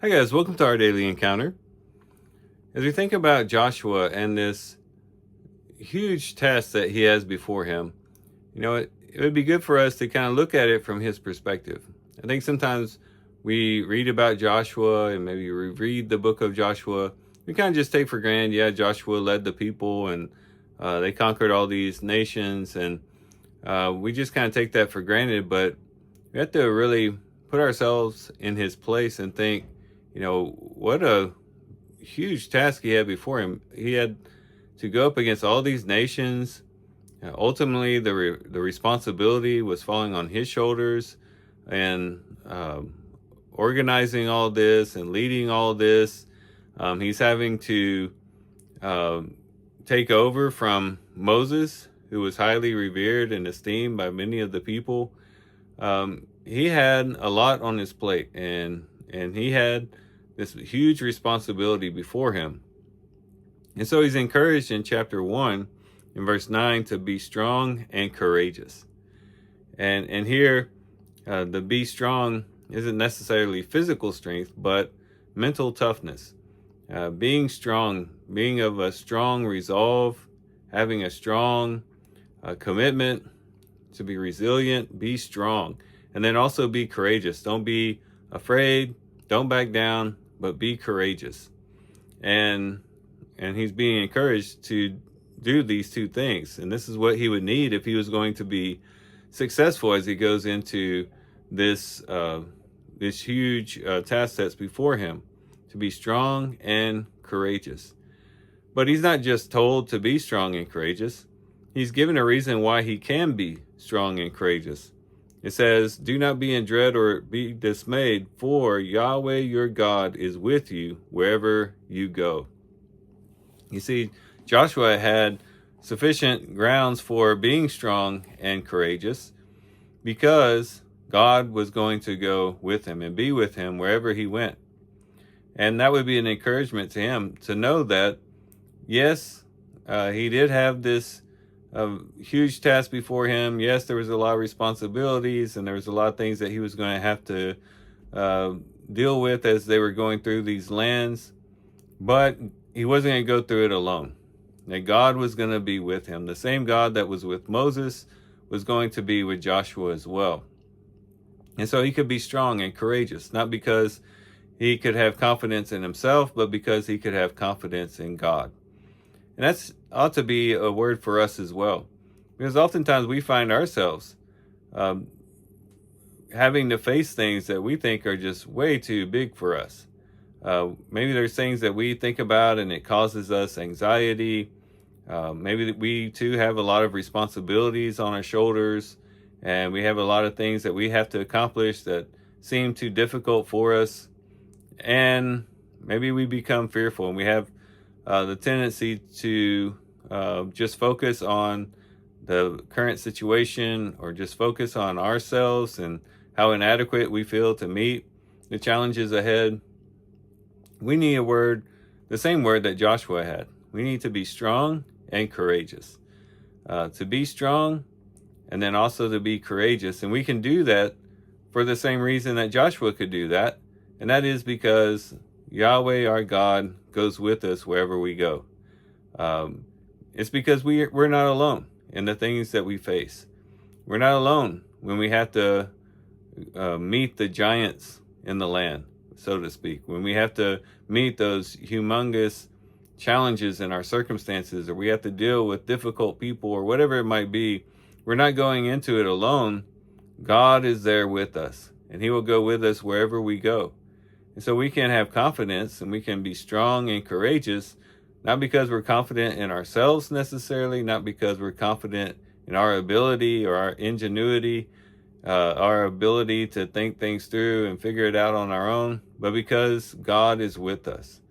Hi guys, welcome to our daily encounter. As we think about Joshua and this huge task that he has before him, it would be good for us to kind of look at it from his perspective. I think sometimes we read about Joshua and maybe we read the book of Joshua. We kind of just take for granted, yeah, Joshua led the people and they conquered all these nations, and we just kind of take that for granted. But we have to really put ourselves in his place and think, what a huge task he had before him. He had to go up against all these nations. Ultimately, the responsibility was falling on his shoulders, and organizing all this and leading all this. He's having to take over from Moses, who was highly revered and esteemed by many of the people. He had a lot on his plate, and he had this huge responsibility before him. And so he's encouraged in chapter 1 in verse 9 to be strong and courageous. And here, the be strong isn't necessarily physical strength, but mental toughness. Being strong, being of a strong resolve, having a strong commitment to be resilient, be strong. And then also be courageous. Don't be afraid, don't back down, but be courageous. And he's being encouraged to do these two things. And this is what he would need if he was going to be successful as he goes into this huge task that's before him, to be strong and courageous. But he's not just told to be strong and courageous. He's given a reason why he can be strong and courageous. It says, "Do not be in dread or be dismayed, for Yahweh your God is with you wherever you go." You see, Joshua had sufficient grounds for being strong and courageous because God was going to go with him and be with him wherever he went. And that would be an encouragement to him to know that, yes, he did have this a huge task before him. Yes, there was a lot of responsibilities, and there was a lot of things that he was going to have to deal with as they were going through these lands. But he wasn't going to go through it alone. That God was going to be with him. The same God that was with Moses was going to be with Joshua as well. And so he could be strong and courageous, not because he could have confidence in himself, but because he could have confidence in God. And that's ought to be a word for us as well, because oftentimes we find ourselves having to face things that we think are just way too big for us. Maybe there's things that we think about and it causes us anxiety. Maybe we too have a lot of responsibilities on our shoulders, and we have a lot of things that we have to accomplish that seem too difficult for us. And maybe we become fearful, and we have the tendency to just focus on the current situation, or just focus on ourselves and how inadequate we feel to meet the challenges ahead. We need a word, the same word that Joshua had. We need to be strong and courageous. To be strong and then also to be courageous. And we can do that for the same reason that Joshua could do that. And that is because Yahweh, our God, goes with us wherever we go. It's because we're not alone in the things that we face. We're not alone when we have to meet the giants in the land, so to speak. When we have to meet those humongous challenges in our circumstances, or we have to deal with difficult people, or whatever it might be, we're not going into it alone. God is there with us, and he will go with us wherever we go. And so we can have confidence, and we can be strong and courageous, not because we're confident in ourselves necessarily, not because we're confident in our ability or our ingenuity, our ability to think things through and figure it out on our own, but because God is with us.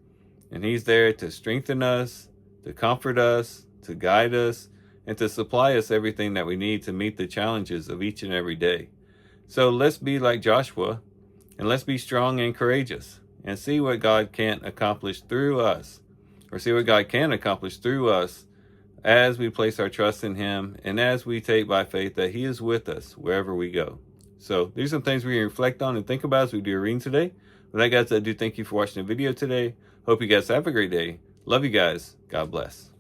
And he's there to strengthen us, to comfort us, to guide us, and to supply us everything that we need to meet the challenges of each and every day. So let's be like Joshua, and let's be strong and courageous, and see what God can accomplish through us, or see what God can accomplish through us as we place our trust in him, and as we take by faith that he is with us wherever we go. So these are some things we can reflect on and think about as we do a reading today With that, guys, I do thank you for watching the video today. Hope you guys have a great day. Love you guys. God bless.